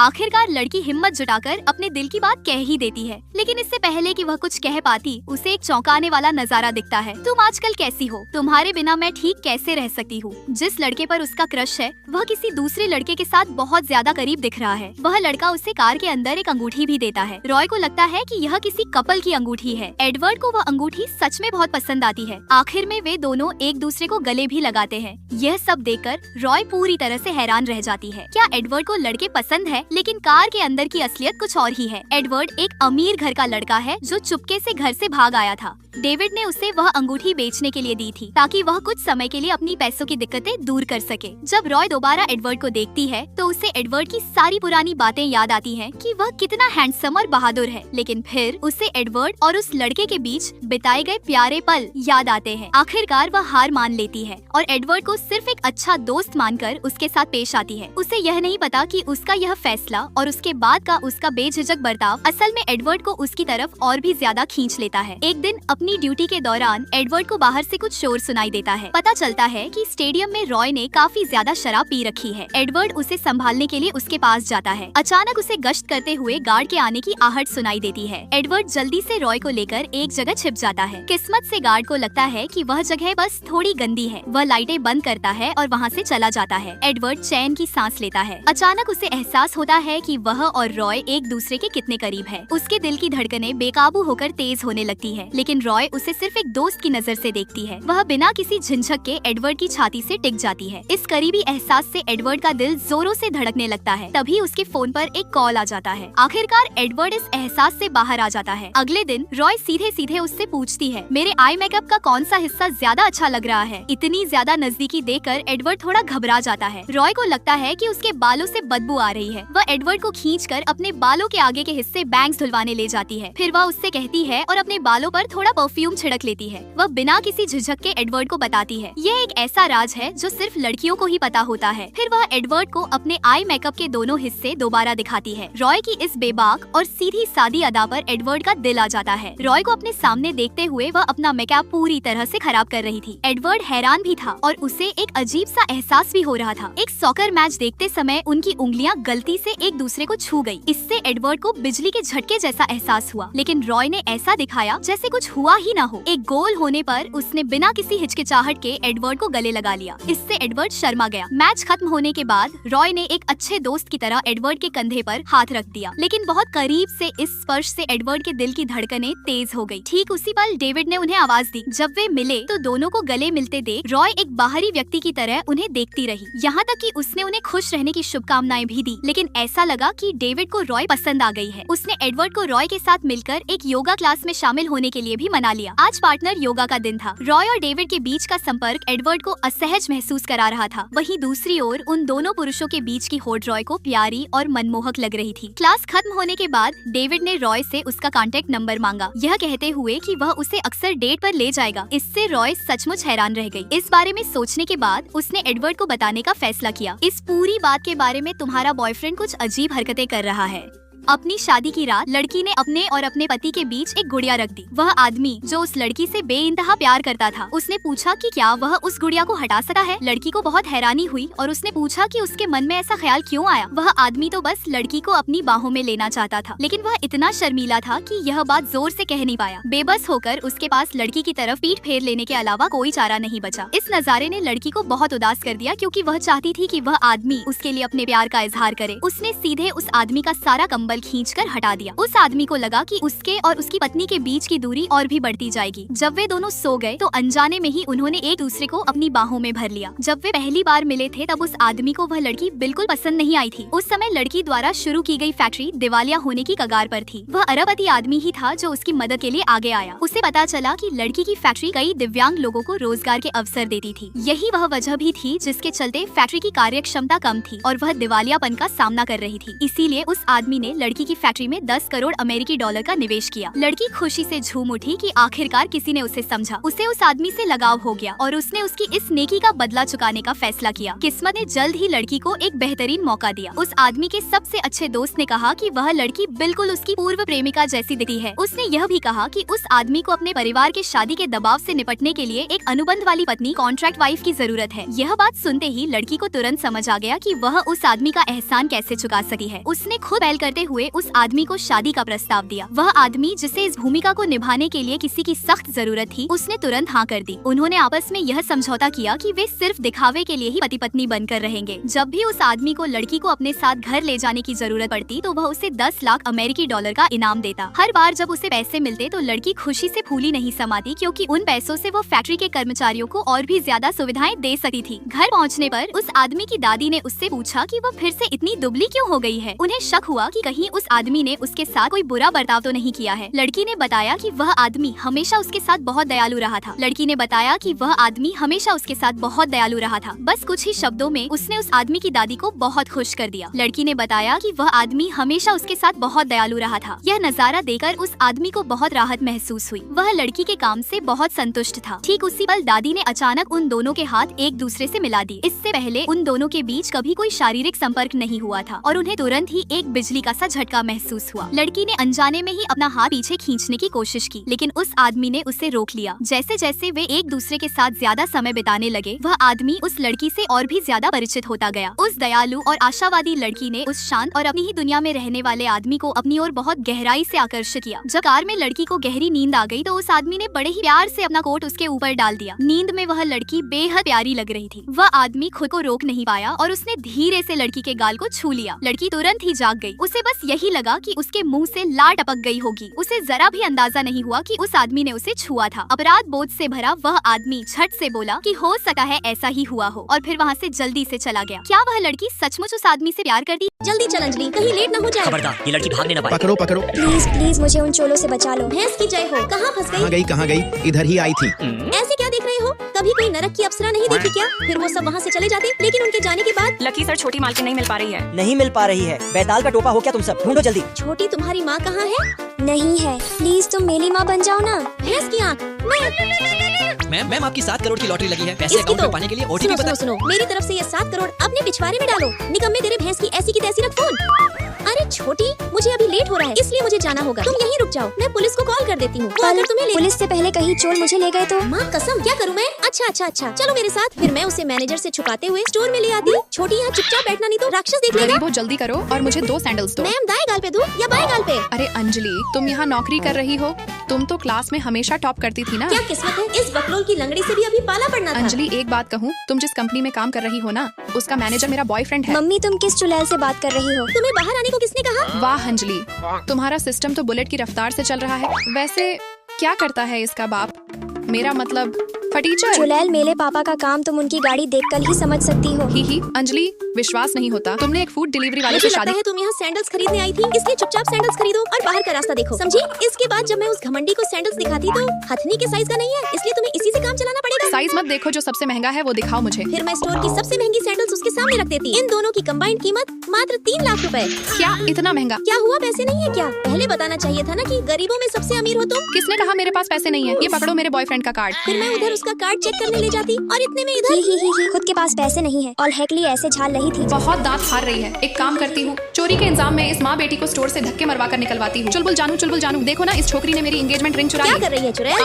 आखिरकार लड़की हिम्मत जुटाकर अपने दिल की बात कह ही देती है, लेकिन इससे पहले कि वह कुछ कह पाती उसे एक चौंकाने वाला नजारा दिखता है। तुम आजकल कैसी हो? तुम्हारे बिना मैं ठीक कैसे रह सकती हूँ। जिस लड़के पर उसका क्रश है वह किसी दूसरे लड़के के साथ बहुत ज्यादा करीब दिख रहा है। वह लड़का उसे कार के अंदर एक अंगूठी भी देता है। रॉय को लगता है कि यह किसी कपल की अंगूठी है। एडवर्ड को वह अंगूठी सच में बहुत पसंद आती है। आखिर में वे दोनों एक दूसरे को गले भी लगाते हैं। यह सब देखकर रॉय पूरी तरह से हैरान रह जाती है। क्या एडवर्ड को लड़के पसंद है? लेकिन कार के अंदर की असलियत कुछ और ही है। एडवर्ड एक अमीर घर का लड़का है जो चुपके से घर से भाग आया था। डेविड ने उसे वह अंगूठी बेचने के लिए दी थी ताकि वह कुछ समय के लिए अपनी पैसों की दिक्कतें दूर कर सके। जब रॉय दोबारा एडवर्ड को देखती है तो उसे एडवर्ड की सारी पुरानी बातें याद आती हैं कि वह कितना हैंडसम और बहादुर है। लेकिन फिर उसे एडवर्ड और उस लड़के के बीच बिताए गए प्यारे पल याद आते हैं। आखिरकार वह हार मान लेती है और एडवर्ड को सिर्फ एक अच्छा दोस्त मानकर उसके साथ पेश आती है। उसे यह नहीं पता कि उसका यह फैसला और उसके बाद का उसका बेझिझक बर्ताव असल में एडवर्ड को उसकी तरफ और भी ज्यादा खींच लेता है। एक दिन अपनी ड्यूटी के दौरान एडवर्ड को बाहर से कुछ शोर सुनाई देता है। पता चलता है कि स्टेडियम में रॉय ने काफी ज्यादा शराब पी रखी है। एडवर्ड उसे संभालने के लिए उसके पास जाता है। अचानक उसे गश्त करते हुए गार्ड के आने की आहट सुनाई देती है। एडवर्ड जल्दी से रॉय को लेकर एक जगह छिप जाता है। किस्मत से गार्ड को लगता है कि वह जगह बस थोड़ी गंदी है। वह लाइटें बंद करता है और वहाँ से चला जाता है। एडवर्ड चैन की सांस लेता है। अचानक उसे एहसास होता है कि वह और रॉय एक दूसरे के कितने करीब है। उसके दिल की धड़कनें बेकाबू होकर तेज होने लगती है। लेकिन रॉय उसे सिर्फ एक दोस्त की नजर से देखती है। वह बिना किसी झिझक के एडवर्ड की छाती से टिक जाती है। इस करीबी एहसास से एडवर्ड का दिल जोरों से धड़कने लगता है। तभी उसके फोन पर एक कॉल आ जाता है। आखिरकार एडवर्ड इस एहसास से बाहर आ जाता है। अगले दिन रॉय सीधे सीधे उससे पूछती है, मेरे आई मेकअप का कौन सा हिस्सा ज्यादा अच्छा लग रहा है? इतनी ज्यादा नजदीकी देखकर एडवर्ड थोड़ा घबरा जाता है। रॉय को लगता है कि उसके बालों से बदबू आ रही है। वह एडवर्ड को खींचकर अपने बालों के आगे के हिस्से बैंग्स धुलवाने ले जाती है। फिर वह उससे कहती है और अपने बालों पर थोड़ा परफ्यूम छिड़क लेती है। वह बिना किसी झिझक के एडवर्ड को बताती है। यह एक ऐसा राज है जो सिर्फ लड़कियों को ही पता होता है। फिर वह एडवर्ड को अपने आई मेकअप के दोनों हिस्से दोबारा दिखाती है। रॉय की इस बेबाक और सीधी सादी अदा पर एडवर्ड का दिल आ जाता है। रॉय को अपने सामने देखते हुए वह अपना मेकअप पूरी तरह से खराब कर रही थी। एडवर्ड हैरान भी था और उसे एक अजीब सा एहसास भी हो रहा था। एक सॉकर मैच देखते समय उनकी उंगलियां गलती से एक दूसरे को छू गई। इससे एडवर्ड को बिजली के झटके जैसा एहसास हुआ। लेकिन रॉय ने ऐसा दिखाया जैसे कुछ हुआ ही न हो। एक गोल होने पर उसने बिना किसी हिचकिचाहट के एडवर्ड को गले लगा लिया। इससे एडवर्ड शर्मा गया। मैच खत्म होने के बाद रॉय ने एक अच्छे दोस्त की तरह एडवर्ड के कंधे पर हाथ रख दिया। लेकिन बहुत करीब से इस स्पर्श से एडवर्ड के दिल की धड़कनें तेज हो गई। ठीक उसी पल डेविड ने उन्हें आवाज दी। जब वे मिले तो दोनों को गले मिलते देख रॉय एक बाहरी व्यक्ति की तरह उन्हें देखती रही। यहाँ तक कि उसने उन्हें खुश रहने की शुभकामनाएं भी दी। लेकिन ऐसा लगा कि डेविड को रॉय पसंद आ गई है। उसने एडवर्ड को रॉय के साथ मिलकर एक योगा क्लास में शामिल होने के लिए भी मना लिया। आज पार्टनर योगा का दिन था। रॉय और डेविड के बीच का संपर्क एडवर्ड को असहज महसूस करा रहा था। वहीं दूसरी ओर उन दोनों पुरुषों के बीच की होड़ रॉय को प्यारी और मनमोहक लग रही थी। क्लास खत्म होने के बाद डेविड ने रॉय से उसका कांटेक्ट नंबर मांगा, यह कहते हुए कि वह उसे अक्सर डेट पर ले जाएगा। इससे रॉय सचमुच हैरान रह गई। इस बारे में सोचने के बाद उसने एडवर्ड को बताने का फैसला किया। इस पूरी बात के बारे में तुम्हारा बॉयफ्रेंड कुछ अजीब हरकतें कर रहा है। अपनी शादी की रात लड़की ने अपने और अपने पति के बीच एक गुड़िया रख दी। वह आदमी जो उस लड़की से बेइंतहा प्यार करता था, उसने पूछा कि क्या वह उस गुड़िया को हटा सकता है। लड़की को बहुत हैरानी हुई और उसने पूछा कि उसके मन में ऐसा ख्याल क्यों आया। वह आदमी तो बस लड़की को अपनी बाहों में लेना चाहता था, लेकिन वह इतना शर्मीला था कि यह बात जोर से कह नहीं पाया। बेबस होकर उसके पास लड़की की तरफ पीठ फेर लेने के अलावा कोई चारा नहीं बचा। इस नजारे ने लड़की को बहुत उदास कर दिया क्योंकि वह चाहती थी कि वह आदमी उसके लिए अपने प्यार का इजहार करे। उसने सीधे उस आदमी का सारा कंबल खींचकर हटा दिया। उस आदमी को लगा कि उसके और उसकी पत्नी के बीच की दूरी और भी बढ़ती जाएगी। जब वे दोनों सो गए तो अनजाने में ही उन्होंने एक दूसरे को अपनी बाहों में भर लिया। जब वे पहली बार मिले थे तब उस आदमी को वह लड़की बिल्कुल पसंद नहीं आई थी। उस समय लड़की द्वारा शुरू की गई फैक्ट्री दिवालिया होने की कगार पर थी। वह अरबपति आदमी ही था जो उसकी मदद के लिए आगे आया। उसे पता चला कि लड़की की फैक्ट्री कई दिव्यांग लोगों को रोजगार के अवसर देती थी। यही वह वजह भी थी जिसके चलते फैक्ट्री की कार्यक्षमता कम थी और वह दिवालियापन का सामना कर रही थी। इसीलिए उस आदमी ने लड़की की फैक्ट्री में 10 करोड़ अमेरिकी डॉलर का निवेश किया। लड़की खुशी से झूम उठी कि आखिरकार किसी ने उसे समझा। उसे उस आदमी से लगाव हो गया और उसने उसकी इस नेकी का बदला चुकाने का फैसला किया। किस्मत ने जल्द ही लड़की को एक बेहतरीन मौका दिया। उस आदमी के सबसे अच्छे दोस्त ने कहा कि वह लड़की बिल्कुल उसकी पूर्व प्रेमिका जैसी दिखती है। उसने यह भी कहा कि उस आदमी को अपने परिवार के शादी के दबाव से निपटने के लिए एक अनुबंध वाली पत्नी, कॉन्ट्रैक्ट वाइफ की जरूरत है। यह बात सुनते ही लड़की को तुरंत समझ आ गया कि वह उस आदमी का एहसान कैसे चुका सकी है। उसने खुद पहल करते हुए उस आदमी को शादी का प्रस्ताव दिया। वह आदमी जिसे इस भूमिका को निभाने के लिए किसी की सख्त जरूरत थी, उसने तुरंत हाँ कर दी। उन्होंने आपस में यह समझौता किया कि वे सिर्फ दिखावे के लिए ही पति पत्नी बनकर रहेंगे। जब भी उस आदमी को लड़की को अपने साथ घर ले जाने की जरूरत पड़ती तो वह उसे 10 लाख अमेरिकी डॉलर का इनाम देता। हर बार जब उसे पैसे मिलते तो लड़की खुशी से फूली नहीं समाती, क्योंकि उन पैसों से वो फैक्ट्री के कर्मचारियों को और भी ज्यादा सुविधाएं दे सकती थी। घर पहुंचने पर उस आदमी की दादी ने उससे पूछा कि वह फिर से इतनी दुबली क्यों हो गई है। उन्हें शक हुआ कि कहीं उस आदमी ने उसके साथ कोई बुरा बर्ताव तो नहीं किया है। लड़की ने बताया कि वह आदमी हमेशा उसके साथ बहुत दयालु रहा था। लड़की ने बताया कि वह आदमी हमेशा उसके साथ बहुत दयालु रहा था। बस कुछ ही शब्दों में उसने उस आदमी की दादी को बहुत खुश कर दिया। लड़की ने बताया कि वह आदमी हमेशा उसके साथ बहुत दयालु रहा था। यह नजारा देखकर उस आदमी को बहुत राहत महसूस हुई। वह लड़की के काम से बहुत संतुष्ट था। ठीक उसी पल दादी ने अचानक उन दोनों के हाथ एक दूसरे से मिला दिए। इससे पहले उन दोनों के बीच कभी कोई शारीरिक संपर्क नहीं हुआ था और उन्हें तुरंत ही एक बिजली का सा झटका महसूस हुआ। लड़की ने अनजाने में ही अपना हाथ पीछे खींचने की कोशिश की, लेकिन उस आदमी ने उसे रोक लिया। जैसे जैसे वे एक दूसरे के साथ ज्यादा समय बिताने लगे, वह आदमी उस लड़की से और भी ज्यादा परिचित होता गया। उस दयालु और आशावादी लड़की ने उस शांत और अपनी ही दुनिया में रहने वाले आदमी को अपनी ओर बहुत गहराई से आकर्षित किया। जब कार में लड़की को गहरी नींद आ गई तो उस आदमी ने बड़े ही प्यार से अपना कोट उसके ऊपर डाल दिया। नींद में वह लड़की बेहद प्यारी लग रही थी। वह आदमी खुद को रोक नहीं पाया और उसने धीरे से लड़की के गाल को छू लिया। लड़की तुरंत ही जाग गई। उसे बस यही लगा कि उसके मुंह से लार टपक गई होगी। उसे जरा भी अंदाजा नहीं हुआ कि उस आदमी ने उसे छुआ था। अपराध बोध से भरा वह आदमी झट से बोला कि हो सकता है ऐसा ही हुआ हो, और फिर वहाँ से जल्दी से चला गया। क्या वह लड़की सचमुच उस आदमी से प्यार करती? जल्दी चल अंजलि, कहीं लेट न हो जाए। खबरदार, ये लड़की भागने न पाए। पकड़ो पकड़ो। प्लीज प्लीज मुझे उन चोलों से बचा लो। भैंस की जय हो। कहाँ फंस गई? कहाँ गई? इधर ही आई थी। ऐसे क्या देख रहे हो? कभी कोई नरक की अप्सरा नहीं देखी क्या? फिर वो सब वहाँ से चले जाते, लेकिन उनके जाने के बाद लकी सर, छोटी मालकिन नहीं मिल पा रही है। नहीं मिल पा रही है। बैताल का टोपा हो क्या तुम सब? ढूंढो जल्दी। छोटी तुम्हारी माँ कहाँ है? नहीं है, प्लीज तुम मेरी माँ बन जाओ ना। भैंस की आँख। मैम आपकी 7 करोड़ की लॉटरी लगी है। पैसे इसकी अकाउंट तो में पाने के लिए ओटीपी सुनो, बता। सुनो सुनो, मेरी तरफ से ये 7 करोड़ अपने पिछवाड़े में डालो। निकम्मे तेरे भैंस की ऐसी की तैसी रख फोन। अरे छोटी, मुझे अभी लेट हो रहा है, इसलिए मुझे जाना होगा। तुम यहीं रुक जाओ, मैं पुलिस को कॉल कर देती हूँ। वो अगर तुम्हें पुलिस से पहले कहीं चोर मुझे ले गए तो? माँ कसम, क्या करूँ मैं? अच्छा, चलो मेरे साथ। फिर मैं उसे मैनेजर से छुपाते हुए स्टोर में ले आती। छोटी, यहाँ चुपचाप बैठना, नहीं तो राक्षस देख लेगा। गरीबो, जल्दी करो और मुझे 2 सैंडल्स दो। मैम, दाएं गाल पे दूं या बाएं गाल पे? अरे अंजलि, तुम यहाँ नौकरी कर रही हो? तुम तो क्लास में हमेशा टॉप करती थी ना। क्या किस्मत है, इस बकलोल की लंगड़ी से भी अभी पाला पड़ना था। अंजलि, एक बात कहूँ, तुम जिस कंपनी में काम कर रही हो ना, उसका मैनेजर मेरा बॉयफ्रेंड है। मम्मी, तुम किस चुड़ैल से बात कर रही हो? तुम्हें बाहर आने को किसने कहा? वाह अंजलि, तुम्हारा सिस्टम तो बुलेट की रफ्तार से चल रहा है। वैसे क्या करता है इसका बाप? मेरा मतलब फटीचर। चुड़ैल, मेरे पापा का काम तुम उनकी गाड़ी देखकर ही समझ सकती हो। ही अंजलि, विश्वास नहीं होता। तुमने एक फूड डिलीवरी वाले मुझे से लगता शादी। है तुम यहाँ सैंडल्स खरीदने आई थी, इसलिए चुपचाप सैंडल्स खरीदो और बाहर का रास्ता देखो, समझी? इसके बाद जब मैं उस घमंडी को सैंडल्स दिखाती तो हथनी के साइज का नहीं है, इसलिए तुम्हें इसी से काम चलाना पड़ेगा। साइज मत देखो, जो सबसे महंगा है वो दिखाओ मुझे। फिर मैं स्टोर की सबसे महंगी सैंडल्स उसके सामने रख देती। इन दोनों की कंबाइंड कीमत मात्र 3 लाख रुपए। क्या इतना महंगा? क्या हुआ, पैसे नहीं है क्या? पहले बताना चाहिए था ना कि गरीबों में सबसे अमीर हो तुम। किसने कहा मेरे पास पैसे नहीं है? ये पकड़ो मेरे बॉयफ्रेंड का कार्ड। फिर मैं उधर उसका कार्ड चेक करने ले जाती और इतने में इधर। ही खुद के पास पैसे नहीं है और हैकली ऐसे झाल रही थी। बहुत दांत हार रही है। एक काम करती हूँ, चोरी के इंजाम में इस माँ बेटी को स्टोर से धक्के मरवा कर निकलवाती हूँ। चुलबुल जानू, देखो ना, इस छोकरी ने मेरी एंगेजमेंट रिंग चुरा क्या ली। कर रही है चुड़ैल?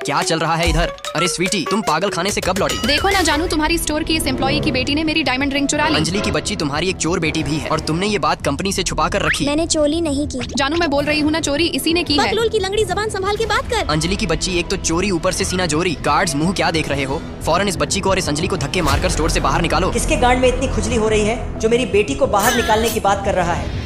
क्या चल रहा है इधर? अरे स्वीटी, तुम पागल खाने से कब लौटी? देखो ना जानू, तुम्हारी स्टोर की इस एम्प्लॉई की बेटी ने मेरी डायमंड रिंग चुरा ली। अंजलि की बच्ची तुम्हारी एक चोर बेटी भी है और तुमने ये बात कंपनी से छुपा कर रखी। मैंने चोरी नहीं की। जानू, मैं बोल रही हूँ ना, चोरी इसी ने की है। बकलोल की लंगड़ी, जबान संभाल के बात कर। अंजलि की बच्ची, एक तो चोरी, ऊपर से सीना जोरी। गार्ड्स मुंह क्या देख रहे हो? फौरन इस बच्ची को और इस अंजलि को धक्के मारकर स्टोर से बाहर निकालो। किसके गांड में इतनी खुजली हो रही है जो मेरी बेटी को बाहर निकालने की बात कर रहा है?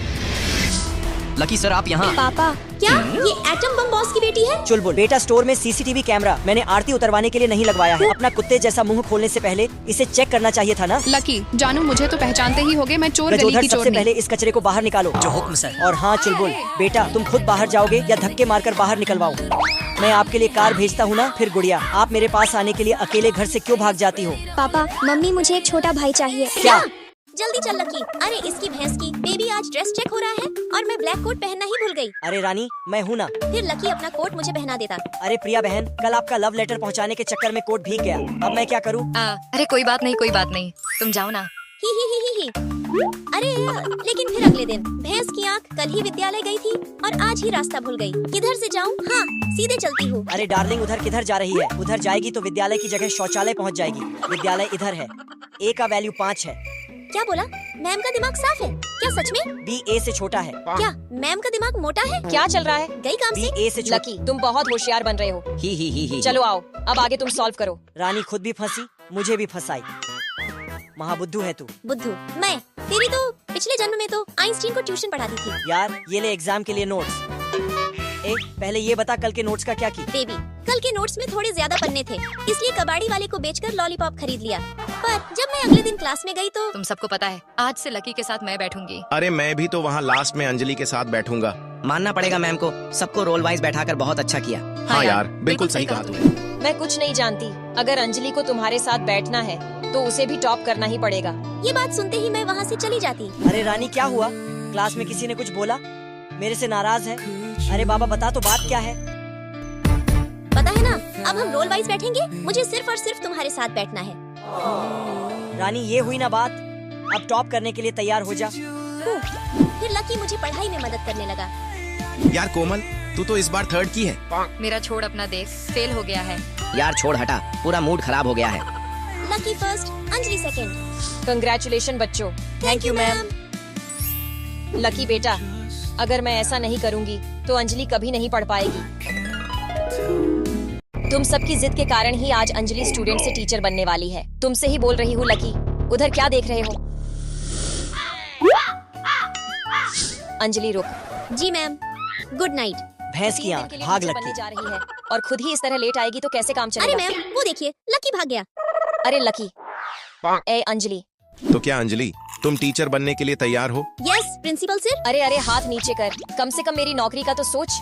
लकी सर, आप यहाँ। पापा, क्या ये एटम बम बॉस की बेटी है? चुलबुल, बेटा स्टोर में सीसीटीवी कैमरा मैंने आरती उतरवाने के लिए नहीं लगवाया है। अपना कुत्ते जैसा मुंह खोलने से पहले इसे चेक करना चाहिए था ना। लकी, जानू, मुझे तो पहचानते ही होगे, मैं चोर गली गजोधर, की सबसे चोरनी। पहले इस कचरे को बाहर निकालो। जो हुक्म सर। और हाँ चुलबुल, बेटा तुम खुद बाहर जाओगे या धक्के मारकर बाहर निकलवाओ? मैं आपके लिए कार भेजता हूँ ना। फिर गुड़िया, आप मेरे पास आने के लिए अकेले घर से क्यों भाग जाती हो? पापा, मम्मी, मुझे एक छोटा भाई चाहिए। क्या? जल्दी चल लकी। अरे इसकी भैंस की, बेबी आज ड्रेस चेक हो रहा है और मैं ब्लैक कोट पहनना ही भूल गई। अरे रानी, मैं हूँ ना। फिर लकी अपना कोट मुझे पहना देता। अरे प्रिया बहन, कल आपका लव लेटर पहुँचाने के चक्कर में कोट भीग गया। अब मैं क्या करूँ? अरे कोई बात नहीं, तुम जाओ ना। ही। अरे लेकिन फिर अगले दिन भैंस की आँख कल ही विद्यालय गई थी और आज ही रास्ता भूल गई। किधर से जाऊँ? हाँ, सीधे चलती हूँ। अरे डार्लिंग, उधर किधर जा रही है? उधर जाएगी तो विद्यालय की जगह शौचालय पहुँच जाएगी। विद्यालय इधर है। A का वैल्यू 5 है। क्या बोला? मैम का दिमाग साफ है क्या सच में? B A से छोटा है। क्या मैम का दिमाग मोटा है? क्या चल रहा है? गई काम B से। A से छोटा। लकी, तुम बहुत होशियार बन रहे हो। ही। चलो आओ, अब आगे तुम सॉल्व करो। रानी खुद भी फंसी, मुझे भी फंसाई। महाबुद्धू है तू। बुद्धू मैं? तेरी तो पिछले जन्म में तो आइंस्टीन को ट्यूशन पढ़ाती थी। यार ये ले एग्जाम के लिए नोट्स। पहले ये बता कल के नोट्स का क्या की? बेबी, कल के नोट्स में थोड़े ज्यादा पन्ने थे, इसलिए कबाड़ी वाले को बेचकर लॉलीपॉप खरीद लिया। पर जब मैं अगले दिन क्लास में गई तो तुम सबको पता है, आज से लकी के साथ मैं बैठूंगी। अरे मैं भी तो वहाँ लास्ट में अंजलि के साथ बैठूंगा। मानना पड़ेगा मैम को, सबको रोल वाइज बैठाकर बहुत अच्छा किया। हाँ यार, बिल्कुल सही कहा तुमने। मैं कुछ नहीं जानती, अगर अंजलि को तुम्हारे साथ बैठना है तो उसे भी टॉप करना ही पड़ेगा। ये बात सुनते ही मैं वहाँ से चली जाती। अरे रानी क्या हुआ? क्लास में किसी ने कुछ बोला? मेरे से नाराज है? अरे बाबा बता तो बात क्या है? पता है ना, अब हम रोल वाइज बैठेंगे। मुझे सिर्फ और सिर्फ तुम्हारे साथ बैठना है। रानी ये हुई ना बात। अब टॉप करने के लिए तैयार हो जा। फिर लकी मुझे पढ़ाई में मदद करने लगा। यार कोमल, तू तो इस बार 3rd की है। मेरा छोड़ अपना देख, फेल हो गया है। यार छोड़ हटा, पूरा मूड खराब हो गया है। Lucky first, Anjali second. Congratulation बच्चों। Thank you ma'am. लकी बेटा, अगर मैं ऐसा नहीं करूंगी तो अंजलि कभी नहीं पढ़ पाएगी। तुम सबकी जिद के कारण ही आज अंजलि स्टूडेंट से टीचर बनने वाली है। तुमसे ही बोल रही हूँ लकी। उधर क्या देख रहे हो? अंजलि रुक। जी मैम, गुड नाइट। भैंस की 3 दिन आंख के लिए भाग टीचर लगती। बनने जा रही है और खुद ही इस तरह लेट आएगी तो कैसे काम अरे चलेगा? मैम, वो देखिए लकी भाग गया। अरे लकी, ए अंजलि। तो क्या अंजलि, तुम टीचर बनने के लिए तैयार हो? Yes principal sir. अरे हाथ नीचे कर, कम से कम मेरी नौकरी का तो सोच।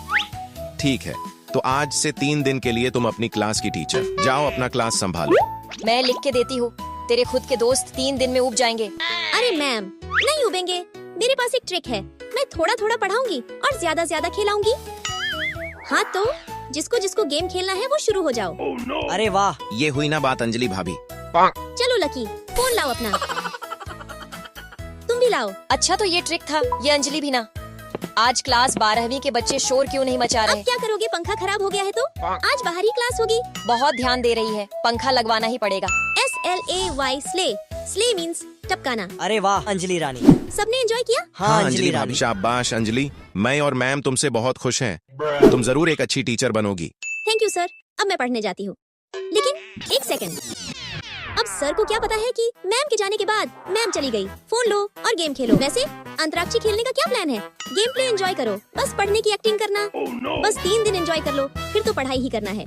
ठीक है, तो आज से 3 दिन के लिए तुम अपनी क्लास की टीचर। जाओ अपना क्लास संभालो। मैं लिख के देती हूँ, तेरे खुद के दोस्त 3 दिन में उब जाएंगे। अरे मैम, नहीं उबेंगे। मेरे पास एक ट्रिक है, मैं थोड़ा थोड़ा पढ़ाऊंगी और ज्यादा ज्यादा खिलाऊंगी। हाँ तो जिसको जिसको गेम खेलना है वो शुरू हो जाओ। अरे वाह, ये हुई ना बात अंजलि भाभी। चलो लकी, फोन लाओ अपना। तुम भी लाओ। अच्छा तो ये ट्रिक था, ये अंजलि भी ना। आज क्लास 12वीं के बच्चे शोर क्यों नहीं मचा अब रहे? क्या करोगे? पंखा खराब हो गया है तो आज बाहरी क्लास होगी। बहुत ध्यान दे रही है, पंखा लगवाना ही पड़ेगा। SLAY slay. स्ले मीन्स टपकाना। अरे वाह अंजलि रानी। सबने एंजॉय किया? हाँ अंजलि भाभी, रानी। शाबाश अंजलि। मैं और मैम तुमसे बहुत खुश हैं। तुम जरूर एक अच्छी टीचर बनोगी। Thank you sir. अब मैं पढ़ने जाती हूँ। लेकिन एक सेकंड, अब सर को क्या पता है कि मैम के जाने के बाद मैम चली गई। फोन लो और गेम खेलो। वैसे अंतराक्षी खेलने का क्या प्लान है? गेम प्ले एंजॉय करो, बस पढ़ने की एक्टिंग करना। बस 3 दिन एंजॉय कर लो, फिर तो पढ़ाई ही करना है।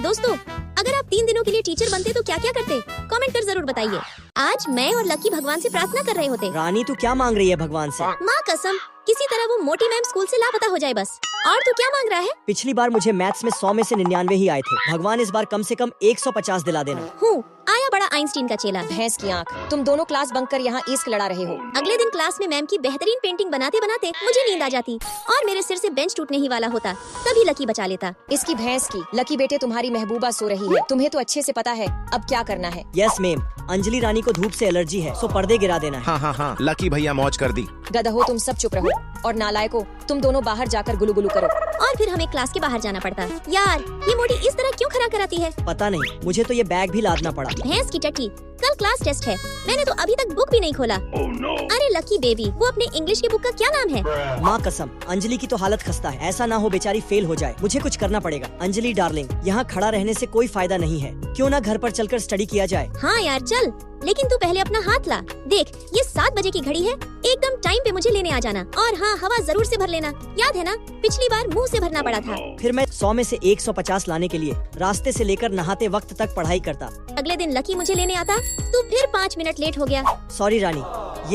दोस्तों, अगर आप 3 दिनों के लिए टीचर बनते तो क्या क्या करते? कमेंट कर जरूर बताइए। आज मैं और लकी भगवान से प्रार्थना कर रहे होते। रानी तू क्या मांग रही है भगवान से? माँ कसम, किसी तरह वो मोटी मैम स्कूल से लापता हो जाए बस। और तू क्या मांग रहा है? पिछली बार मुझे मैथ्स में 100 में से 99 ही आए थे। भगवान इस बार कम से कम 150 दिला देना। हूँ आया बड़ा आइंस्टीन का चेला। भैंस की आंख, तुम दोनों क्लास बंक कर यहाँ इश्क लड़ा रहे हो। अगले दिन क्लास में मैम की बेहतरीन पेंटिंग बनाते बनाते मुझे नींद आ जाती और मेरे सिर से बेंच टूटने ही वाला होता। तभी लकी बचा लेता। इसकी भैंस की। लकी बेटे, तुम्हारी महबूबा सो रही है, तुम्हें तो अच्छे से पता है अब क्या करना है। यस मैम, अंजलि रानी को धूप से एलर्जी है, सो पर्दे गिरा देना है। हाँ, लकी भैया मौज कर दी। गधो, तुम सब चुप रहो और नालायको, तुम दोनों बाहर जाकर गुलू गुलू करो। और फिर हमें क्लास के बाहर जाना पड़ता। यार ये मोटी इस तरह क्यों खड़ा कराती है? पता नहीं, मुझे तो ये बैग भी लादना पड़ा। भैंस की टट्टी, कल क्लास टेस्ट है, मैंने तो अभी तक बुक भी नहीं खोला। अरे लकी बेबी, वो अपने इंग्लिश की बुक का क्या नाम है? माँ कसम, अंजलि की तो हालत खस्ता है। ऐसा ना हो बेचारी फेल हो जाए। मुझे कुछ करना पड़ेगा। अंजलि डार्लिंग, यहाँ खड़ा रहने से कोई फायदा नहीं है। क्यों ना घर पर चलकर स्टडी किया जाए? हाँ यार चल, लेकिन तू पहले अपना हाथ ला। देख ये 7 बजे की घड़ी है, एकदम टाइम पे मुझे लेने आ जाना। और हाँ, हवा जरूर से भर लेना। याद है ना, पिछली बार मुंह से भरना पड़ा था। फिर मैं 100 में से 150 लाने के लिए रास्ते से लेकर नहाते वक्त तक पढ़ाई करता। अगले दिन लकी मुझे लेने आता, तू फिर 5 मिनट लेट हो गया। सॉरी रानी,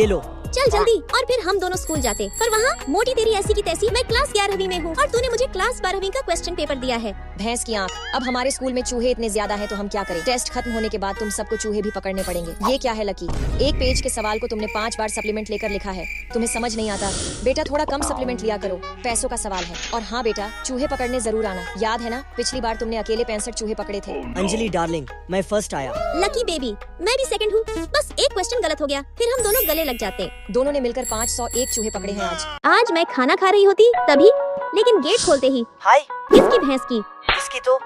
ये लो। चल जल्दी। और फिर हम दोनों स्कूल जाते। पर वहाँ मोटी तेरी ऐसी की तैसी। मैं क्लास 11वीं में हूँ और तूने मुझे क्लास 12वीं का क्वेश्चन पेपर दिया है। भैंस की आंख। अब हमारे स्कूल में चूहे इतने ज्यादा हैं तो हम क्या करें? टेस्ट खत्म होने के बाद तुम सबको चूहे भी पकड़ने पड़ेंगे। ये क्या है लकी? एक पेज के सवाल को तुमने 5 बार सप्लीमेंट लेकर लिखा है। तुम्हें समझ नहीं आता? बेटा थोड़ा कम सप्लीमेंट लिया करो, पैसों का सवाल है। और हाँ बेटा, चूहे पकड़ने जरूर आना। याद है ना पिछली बार तुमने अकेले 65 चूहे पकड़े थे। अंजलि डार्लिंग, मैं फर्स्ट आया। लकी बेबी, मैं भी सेकंड हूँ। बस एक क्वेश्चन गलत हो गया, फिर हम दोनों गले लग जाते। दोनों ने मिलकर 501 चूहे पकड़े हैं आज। आज मैं खाना खा रही होती तभी, लेकिन गेट खोलते ही हाय। किसकी भैंस की? इसकी तो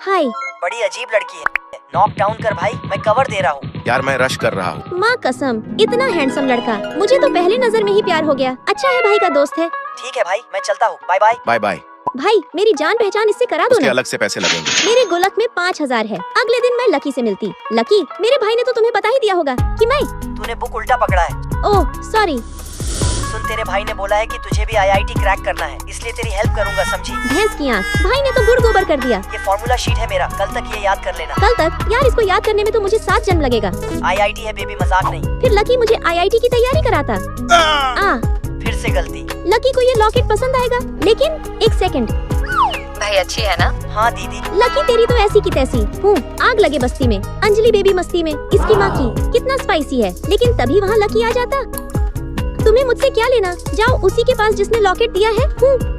हाय। बड़ी अजीब लड़की है। नॉक डाउन कर भाई, मैं कवर दे रहा हूँ। यार मैं रश कर रहा हूँ। माँ कसम, इतना हैंडसम लड़का, मुझे तो पहले नजर में ही प्यार हो गया। अच्छा है भाई का दोस्त है। ठीक है भाई, मैं चलता हूँ। Bye bye. Bye bye. भाई मेरी जान पहचान इससे करा दो उसके ना। अलग से पैसे लगेंगे। मेरे गोलक में 5000 है। अगले दिन मैं लकी से मिलती। लकी, मेरे भाई ने तो तुम्हें बता ही दिया होगा कि मैं। तूने बुक उल्टा पकड़ा है। Oh sorry. सुन, तेरे भाई ने बोला है कि तुझे भी IIT क्रैक करना है, इसलिए तेरी हेल्प करूंगा, समझी? भैंस की आंख, भाई ने तो गुड़ गोबर कर दिया। ये फॉर्मूला शीट है मेरा, कल तक ये याद कर लेना। कल तक? यार इसको याद करने में तो मुझे 7 जन्म लगेगा। IIT है बेबी, मजाक नहीं। फिर लकी मुझे IIT की तैयारी कराता। फिर से गलती। लकी को ये लॉकेट पसंद आएगा, लेकिन एक सेकंड। भाई अच्छी है ना? हाँ दीदी। लकी तेरी तो ऐसी की तैसी हूँ। आग लगे बस्ती में, अंजलि बेबी मस्ती में। इसकी माँ की कितना स्पाइसी है, लेकिन तभी वहाँ लकी आ जाता। तुम्हें मुझसे क्या लेना? जाओ उसी के पास जिसने लॉकेट दिया है।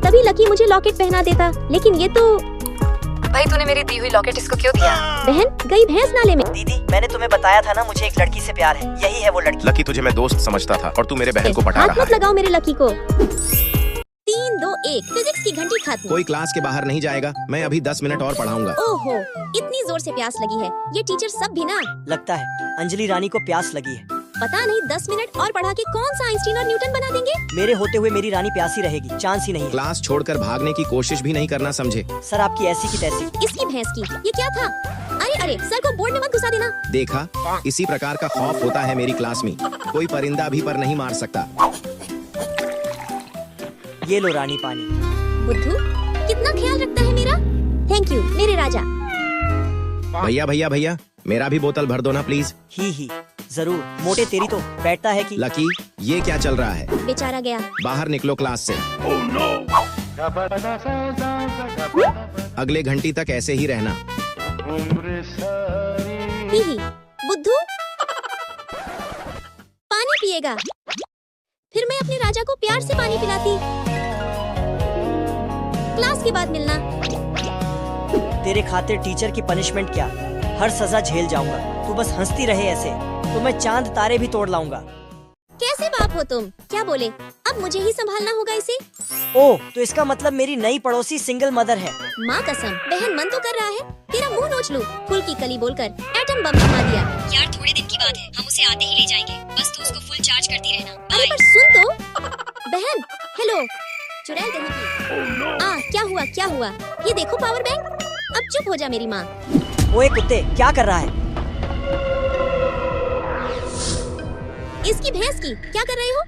तभी लकी मुझे लॉकेट पहना देता, लेकिन ये तो। भाई तूने मेरी दी हुई लॉकेट इसको क्यों दिया? बहन गई भैंस नाले में। दीदी, मैंने तुम्हें बताया था ना, मुझे एक लड़की से प्यार है। यही है वो लड़की। लकी तुझे मैं दोस्त समझता था और तू मेरे बहन को पटा हाथ रहा मत है। लगाओ मेरे लकी को। 3 2 1 फिजिक्स की घंटी खत्म। कोई क्लास के बाहर नहीं जाएगा, मैं अभी 10 मिनट और पढ़ाऊंगा। ओहो, इतनी जोर से प्यास लगी है। ये टीचर सब भी ना। लगता है अंजलि रानी को प्यास लगी है। पता नहीं 10 मिनट और पढ़ा के कौन सा आइंस्टीन और न्यूटन बना देंगे। मेरे होते हुए मेरी रानी प्यासी रहेगी, चांस ही नहीं है। क्लास छोड़कर भागने की कोशिश भी नहीं करना, समझे? सर आपकी ऐसी की तैसी। इसकी भैंस की। ये क्या था? अरे अरे, सर को बोर्ड में मत घुसा देना। देखा, इसी प्रकार का खौफ होता है मेरी क्लास में। कोई परिंदा भी पर नहीं मार सकता। ये लो रानी पानी। बुद्धू कितना ख्याल रखता है मेरा। थैंक यू मेरे राजा। भैया भैया भैया, मेरा भी बोतल भर दो ना प्लीज। ही जरूर। मोटे तेरी तो बैठता है कि। लकी, ये क्या चल रहा है? बेचारा गया। बाहर निकलो क्लास से। अगले घंटी तक ऐसे ही रहना। ही बुद्धू पानी पिएगा। फिर मैं अपने राजा को प्यार से पानी पिलाती। क्लास के बाद मिलना। तेरे खातिर टीचर की पनिशमेंट क्या, हर सजा झेल जाऊंगा। तू बस हंसती रहे ऐसे, तो मैं चांद तारे भी तोड़ लाऊंगा। कैसे बाप हो तुम? क्या बोले? अब मुझे ही संभालना होगा इसे। ओह, तो इसका मतलब मेरी नई पड़ोसी सिंगल मदर है। माँ कसम, बहन मन तो कर रहा है तेरा मुंह नोच लूं। फुल की कली बोलकर एटम बम थमा दिया। यार थोड़े दिन की बात है, हम उसे आते ही ले जाएंगे। बस तू उसको फुल चार्ज करती रहना। अरे पर सुन तो। बहन हेलो, चुड़ैल कहीं की। क्या हुआ क्या हुआ? ये देखो पावर बैंक। अब चुप हो जा मेरी माँ। ओए कुत्ते, क्या कर रहा है? इसकी भैंस की क्या कर रहे हो?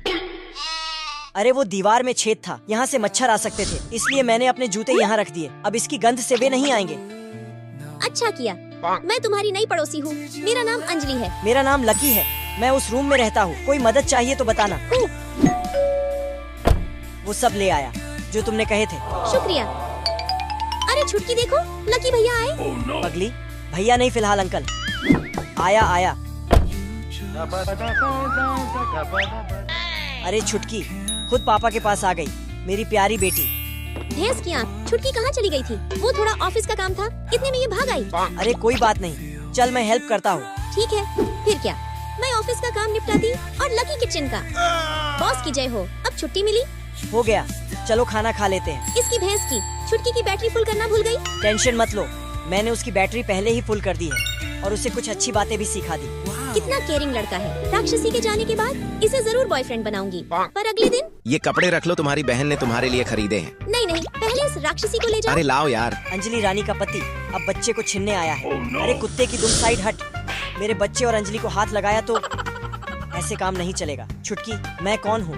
अरे वो दीवार में छेद था, यहाँ से मच्छर आ सकते थे, इसलिए मैंने अपने जूते यहाँ रख दिए। अब इसकी गंध से वे नहीं आएंगे। अच्छा किया। मैं तुम्हारी नई पड़ोसी हूँ। मेरा नाम अंजलि है। मेरा नाम लकी है। मैं उस रूम में रहता हूँ। कोई मदद चाहिए तो बताना। वो सब ले आया जो तुमने कहे थे। शुक्रिया। अरे छुटकी देखो, लकी भैया आए। पगली, भैया नहीं फिलहाल अंकल। आया आया। अरे छुटकी खुद पापा के पास आ गई, मेरी प्यारी बेटी। भैंस की आंख, छुटकी कहाँ चली गई थी? वो थोड़ा ऑफिस का काम था, इतने में ये भाग आई। अरे कोई बात नहीं, चल मैं हेल्प करता हूँ। ठीक है, फिर क्या, मैं ऑफिस का काम निपटाती और लकी किचन का। बॉस की जय हो। अब छुट्टी मिली। हो गया, चलो खाना खा लेते हैं। इसकी भैंस की, छुटकी की बैटरी फुल करना भूल गई। टेंशन मत लो, मैंने उसकी बैटरी पहले ही फुल कर दी है और उसे कुछ अच्छी बातें भी सिखा दी। कितना केयरिंग लड़का है। राक्षसी के जाने के बाद इसे जरूर बॉयफ्रेंड बनाऊंगी। पर अगले दिन। ये कपड़े रख लो, तुम्हारी बहन ने तुम्हारे लिए खरीदे हैं। नहीं नहीं, पहले इस राक्षसी को ले जाओ। अरे लाओ यार। अंजलि रानी का पति अब बच्चे को छीनने आया है। अरे कुत्ते की तुम साइड हट। मेरे बच्चे और अंजलि को हाथ लगाया तो ऐसे काम नहीं चलेगा। छुटकी, मैं कौन हूँ?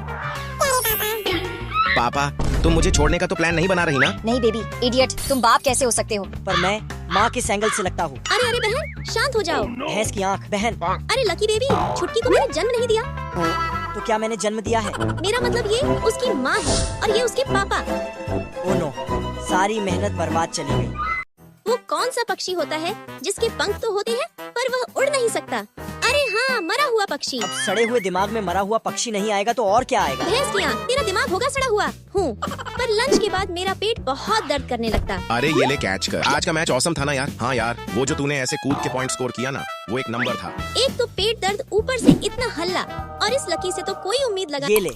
पापा, तुम मुझे छोड़ने का तो प्लान नहीं बना रही ना? नहीं बेबी, इडियट, तुम बाप कैसे हो सकते हो? पर मैं माँ के एंगल से लगता हूँ। अरे अरे बहन, शांत हो जाओ। भैंस की आँख। बहन, अरे लकी बेबी, छुटकी को मैंने जन्म नहीं दिया। तो तो क्या मैंने जन्म दिया है? मेरा मतलब ये उसकी माँ है और ये उसके पापा। ओ नो, सारी मेहनत बर्बाद चली गई। वो कौन सा पक्षी होता है जिसके पंख तो होते हैं पर वह उड़ नहीं सकता? अरे हाँ, मरा हुआ पक्षी। अब सड़े हुए दिमाग में मरा हुआ पक्षी नहीं आएगा तो और क्या आएगा? भैंस की आँख, तेरा दिमाग होगा सड़ा हुआ। हूँ, पर लंच के बाद मेरा पेट बहुत दर्द करने लगता। अरे ये ले कैच कर। आज का मैच औसम था ना यार। हाँ यार, वो जो तूने ऐसे कूद के पॉइंट स्कोर किया ना, वो एक नंबर था। एक तो पेट दर्द, ऊपर से इतना हल्ला, और इस लकी से तो कोई उम्मीद लगा। ये ले,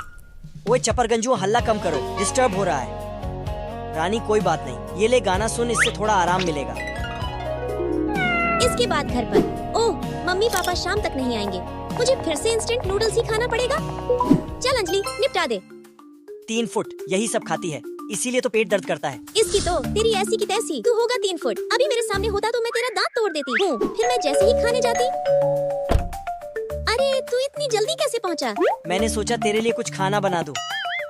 ओए चपरगंजू, हल्ला कम करो, डिस्टर्ब हो रहा है। रानी कोई बात नहीं, ये ले गाना सुन, इससे थोड़ा आराम मिलेगा। इसके बाद घर पर, ओह मम्मी पापा शाम तक नहीं आएंगे, मुझे फिर से इंस्टेंट नूडल्स ही खाना पड़ेगा। चल अंजलि, निपटा दे। 3 फुट यही सब खाती है, इसीलिए तो पेट दर्द करता है। इसकी तो तेरी ऐसी की तैसी। तू होगा 3 फुट। अभी मेरे सामने होता तो मैं तेरा दांत तोड़ देती हूँ। फिर मैं जैसे ही खाने जाती। अरे तू इतनी जल्दी कैसे पहुँचा? मैंने सोचा तेरे लिए कुछ खाना बना दूं।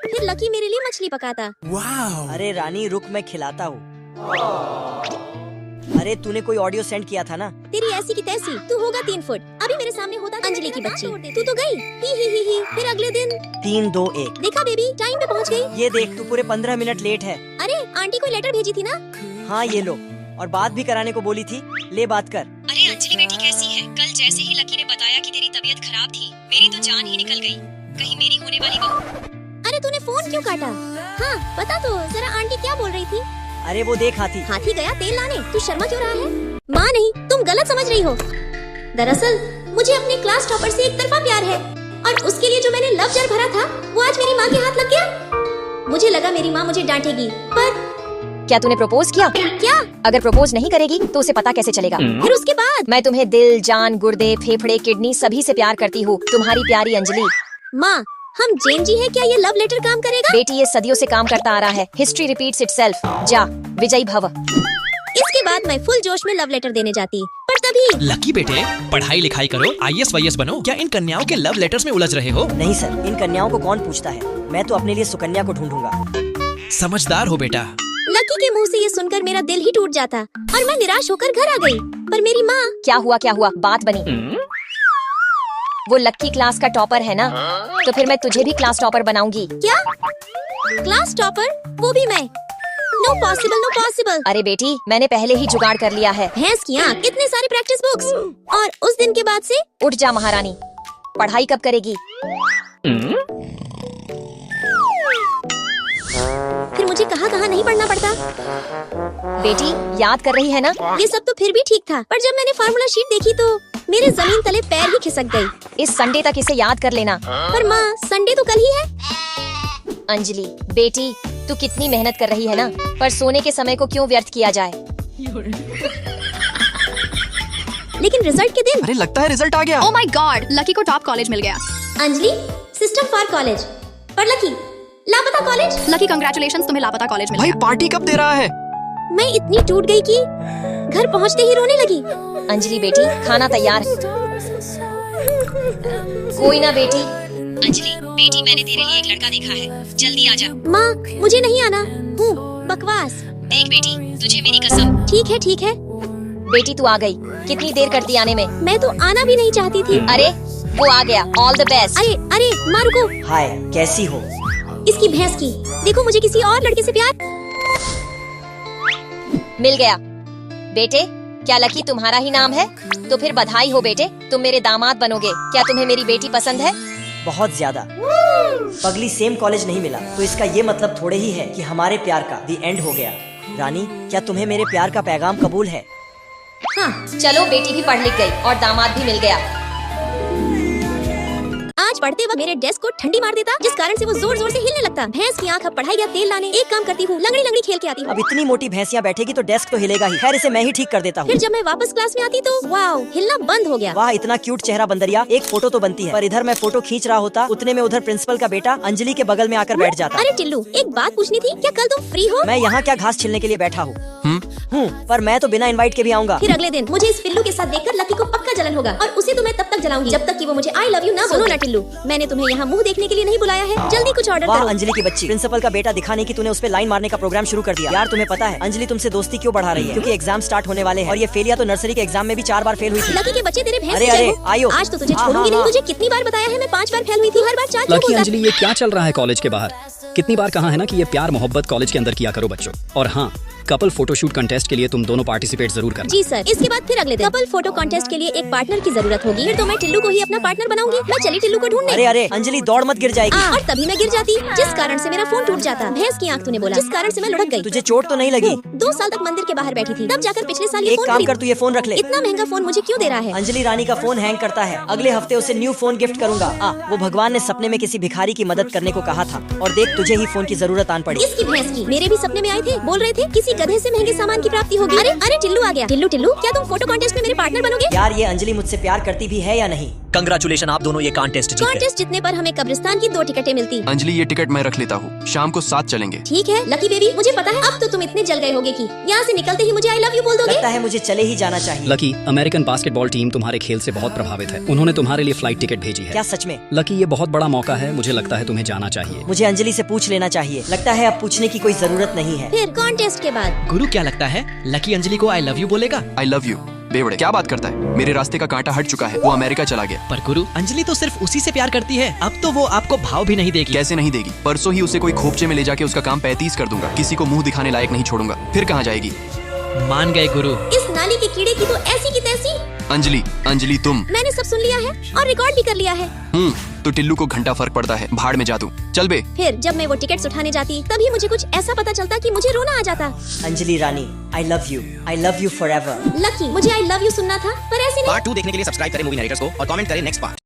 फिर लकी मेरे लिए मछली पकाता। अरे रानी रुक, मैं खिलाता हूँ। अरे तूने कोई ऑडियो सेंड किया था ना? तेरी ऐसी की तैसी। तू होगा 3 फुट। अभी मेरे सामने होता अंजलि की बच्ची। तू तो गई। ही। फिर अगले दिन 3, 2, 1। देखा बेबी, टाइम पे पहुँच गई। ये देख, तू पूरे 15 मिनट लेट है। अरे आंटी को लेटर भेजी थी ना? हाँ ये लो, और बात भी कराने को बोली थी, ले बात कर। अरे अंजलि बेटी कैसी है? कल जैसे ही लकी ने बताया कि तेरी तबीयत खराब थी, मेरी तो जान ही निकल गई। कहीं मेरी होने वाली बहू। अरे तूने फोन क्यों काटा? हाँ बता तो जरा, आंटी क्या बोल रही थी? अरे वो देख हाथी गया तेल लाने। तू शर्मा क्यों रहा है? माँ नहीं, तुम गलत समझ रही हो। दरअसल मुझे अपने क्लास टॉपर से एक तरफा प्यार है, और उसके लिए जो मैंने लव जार भरा था वो आज मेरी माँ के हाथ लग गया। मुझे लगा मेरी माँ मुझे डांटेगी, पर क्या तूने प्रपोज किया? क्या? अगर प्रपोज नहीं करेगी तो उसे पता कैसे चलेगा? फिर उसके बाद? मैं तुम्हें दिल, जान, गुर्दे, फेफड़े, किडनी सभी से प्यार करती हूँ, तुम्हारी प्यारी अंजलि। माँ, हम जैन जी है, क्या ये लव लेटर काम करेगा? बेटी ये सदियों से काम करता आ रहा है। History repeats itself. जा, विजयी भव। इसके बाद मैं फुल जोश में लव लेटर देने जाती, पर तभी लकी बेटे, पढ़ाई लिखाई करो, IAS वाईएस बनो। क्या इन कन्याओं के लव लेटर्स में उलझ रहे हो? नहीं सर, इन कन्याओं को कौन पूछता है। मैं तो अपने लिए सुकन्या को ढूंढूंगा। समझदार हो बेटा। लकी के मुंह से ये सुनकर मेरा दिल ही टूट जाता, और मैं निराश होकर घर आ गई। पर मेरी माँ। क्या हुआ? बात बनी। वो लक्की क्लास का टॉपर है ना, तो फिर मैं तुझे भी क्लास टॉपर बनाऊंगी। क्या? Class topper? वो भी मैं? No possible. अरे बेटी, मैंने पहले ही जुगाड़ कर लिया है। भैंस की आँख, इतने सारी प्रैक्टिस बुक्स, और उस दिन के बाद से। उठ जा महारानी, पढ़ाई कब करेगी? फिर मुझे कहाँ नहीं पढ़ना पड़ता। बेटी याद कर रही है ना? ये सब तो फिर भी ठीक था, पर जब मैंने फार्मूला शीट देखी तो मेरे जमीन तले पैर ही खिसक गई। इस संडे तक इसे याद कर लेना। पर माँ, संडे तो कल ही है। अंजलि बेटी, तू कितनी मेहनत कर रही है ना, पर सोने के समय को क्यों व्यर्थ किया जाए? लेकिन रिजल्ट के दिन। अरे लगता है रिजल्ट आ गया। ओह माय गॉड, लकी को टॉप कॉलेज मिल गया। अंजलि, सिस्टम फॉर कॉलेज, पर लकी लापता कॉलेज। लकी कंग्रेचुलेशंस, तुम्हें लापता कॉलेज मिल भाई गया। पार्टी कब दे रहा है? मैं इतनी टूट गई कि घर पहुंचते ही रोने लगी। अंजलि बेटी, खाना तैयार। कोई ना बेटी। अंजलि बेटी, मैंने तेरे लिए एक लड़का देखा है, जल्दी आ जा। माँ, मुझे नहीं आना। हूँ बकवास। देख बेटी, तुझे मेरी कसम। ठीक है। बेटी तू आ गई, कितनी देर करती आने में? मैं तो आना भी नहीं चाहती थी। अरे वो आ गया, ऑल द बेस्ट। अरे माँ रुको। हाय, कैसी हो? इसकी भैंस की, देखो मुझे किसी और लड़के से प्यार मिल गया। बेटे, क्या लकी तुम्हारा ही नाम है? तो फिर बधाई हो बेटे, तुम मेरे दामाद बनोगे। क्या तुम्हें मेरी बेटी पसंद है? बहुत ज्यादा। पगली सेम कॉलेज नहीं मिला तो इसका ये मतलब थोड़े ही है कि हमारे प्यार का दी एंड हो गया। रानी, क्या तुम्हें मेरे प्यार का पैगाम कबूल है? हाँ, चलो बेटी भी पढ़ लिख गई और दामाद भी मिल गया। आज पढ़ते वक्त मेरे डेस्क को ठंडी मार देता, जिस कारण से वो जोर जोर से हिलने लगता। भैंस की आँख, अब पढ़ाई या तेल लाने। एक काम करती हूँ, लंगड़ी खेल के आती हूँ। अब इतनी मोटी भैंसियाँ बैठेगी तो डेस्क तो हिलेगा ही। खैर, इसे मैं ही ठीक कर देता हूँ। फिर जब मैं वापस क्लास में आती तो वाओ, हिलना बंद हो गया। वाह, इतना क्यूट चेहरा बंदरिया। एक फोटो तो बनती है, पर इधर मैं फोटो खींच रहा होता, उतने में उधर प्रिंसिपल का बेटा अंजलि के बगल में आकर बैठ जाता। अरे टिल्लू, एक बात पूछनी थी, क्या कल तुम फ्री हो? मैं यहाँ क्या घास छिलने के लिए बैठा हूँ? हूँ, पर मैं तो बिना इनवाइट के भी आऊंगा। फिर अगले दिन मुझे इस पिल्लू के साथ देखकर लकी को पक्का जलन होगा और उसे तो मैं तब तक जलाऊंगी जब तक कि वो मुझे आई लव यू ना बोले। ना टिल्लू, मैंने तुम्हें यहाँ मुंह देखने के लिए नहीं बुलाया है, जल्दी कुछ ऑर्डर वाह करो। अंजलि की बच्ची, प्रिंसिपल का बेटा दिखाने की तूने उस पे लाइन मारने का प्रोग्राम शुरू कर दिया। यार तुम्हें पता है अंजलि तुमसे दोस्ती क्यों बढ़ा रही है? क्योंकि एग्जाम स्टार्ट होने वाले हैं और ये फेलिया तो नर्सरी के एग्जाम में भी 4 बार फेल हुई थी। लकी के बच्चे तेरे भैंस अरे की जय अरे हो। आयो, आज तो तुझे छोड़ूंगी नहीं। तुझे कितनी बार बताया है मैं 5 बार फेल हुई थी, हर बार 4 क्यों लकी बोलता? अंजलि, ये क्या चल रहा है कॉलेज के बाहर? कितनी बार कहा है ना कि ये प्यार मोहब्बत कॉलेज के अंदर किया करो बच्चों। और हाँ, कपल फोटोशूट कंटेस्ट के लिए तुम दोनों पार्टिसिपेट जरूर करना। जी सर। इसके बाद फिर अगले दिन कपल फोटो कॉन्टेस्ट के लिए एक पार्टनर की जरूरत होगी। फिर तो मैं टिल्लू को ही अपना पार्टनर बनाऊंगी। मैं चली टिल्लू को ढूंढने। अरे अरे अंजलि दौड़ मत, गिर जाएगी। और तभी मैं गिर जाती, जिस कारण से मेरा फोन टूट जाता। भैंस की आंख तूने बोला, जिस कारण से मैं लुढ़क गई। तुझे चोट तो नहीं लगी? 2 साल तक मंदिर के बाहर बैठी थी, तब जाकर पिछले साल ये एक फोन काम खरीदा। कर, तू ये फोन रख ले। इतना महंगा फोन मुझे क्यों दे रहा है? अंजलि रानी का फोन हैंग करता है, अगले हफ्ते उसे न्यू फोन गिफ्ट करूंगा। वो भगवान ने सपने में किसी भिखारी की मदद करने को कहा था और देख तुझे ही फोन की जरूरत आन पड़ी। इसकी भैंस की, मेरे भी सपने में आए थे, बोल रहे थे किसी गधे से महंगे सामान की प्राप्ति होगी। अरे अरे टिल्लू आ गया। टिल्लू टिल्लू, क्या तुम फोटो कॉन्टेस्ट में मेरे पार्टनर बनोगे? यार ये अंजलि मुझसे प्यार करती भी है या नहीं? कंग्रेचुलेशन, आप दोनों ये कॉन्टेस्ट जीत गए। कॉन्टेस्ट जीतने पर हमें कब्रिस्तान की 2 टिकटें मिलती। अंजलि ये टिकट मैं रख लेता हूँ, शाम को साथ चलेंगे। ठीक है लकी बेबी, मुझे पता है अब तो तुम इतने जल गए होगे कि यहाँ से निकलते ही मुझे आई लव यू बोल दोगे। लगता है मुझे चले ही जाना चाहिए। लकी, अमेरिकन बास्केटबॉल टीम तुम्हारे खेल से बहुत प्रभावित है। उन्होंने तुम्हारे लिए फ्लाइट टिकट भेजी है। क्या सच में? लकी, ये बहुत बड़ा मौका है, मुझे लगता है तुम्हें जाना चाहिए। मुझे अंजलि से पूछ लेना चाहिए। लगता है अब पूछने की कोई जरूरत नहीं है। फिर कॉन्टेस्ट के बाद गुरु, क्या लगता है लकी अंजलि को आई लव यू बोलेगा? आई लव यू बेवड़े, क्या बात करता है? मेरे रास्ते का कांटा हट चुका है, वो अमेरिका चला गया। पर गुरु, अंजलि तो सिर्फ उसी से प्यार करती है, अब तो वो आपको भाव भी नहीं देगी। कैसे नहीं देगी? परसों ही उसे कोई खोपचे में ले जाके उसका काम 35 कर दूंगा। किसी को मुंह दिखाने लायक नहीं छोड़ूंगा। फिर कहाँ जाएगी? मान गए गुरु। इस नाली के कीड़े की तो ऐसी की तैसी। अंजलि, अंजलि तुम। मैंने सब सुन लिया है और रिकॉर्ड भी कर लिया है। तो टिल्लू को घंटा फर्क पड़ता है, भाड़ में जा तू। चल बे। फिर जब मैं वो टिकट्स उठाने जाती तभी मुझे कुछ ऐसा पता चलता कि मुझे रोना आ जाता। अंजलि रानी, I love you forever. Lucky, मुझे आई लव यू सुनना था पर ऐसे नहीं। पार्ट 2 देखने के लिए सब्सक्राइब करें मूवी नरेटर्स को और कमेंट करें नेक्स्ट पार्ट।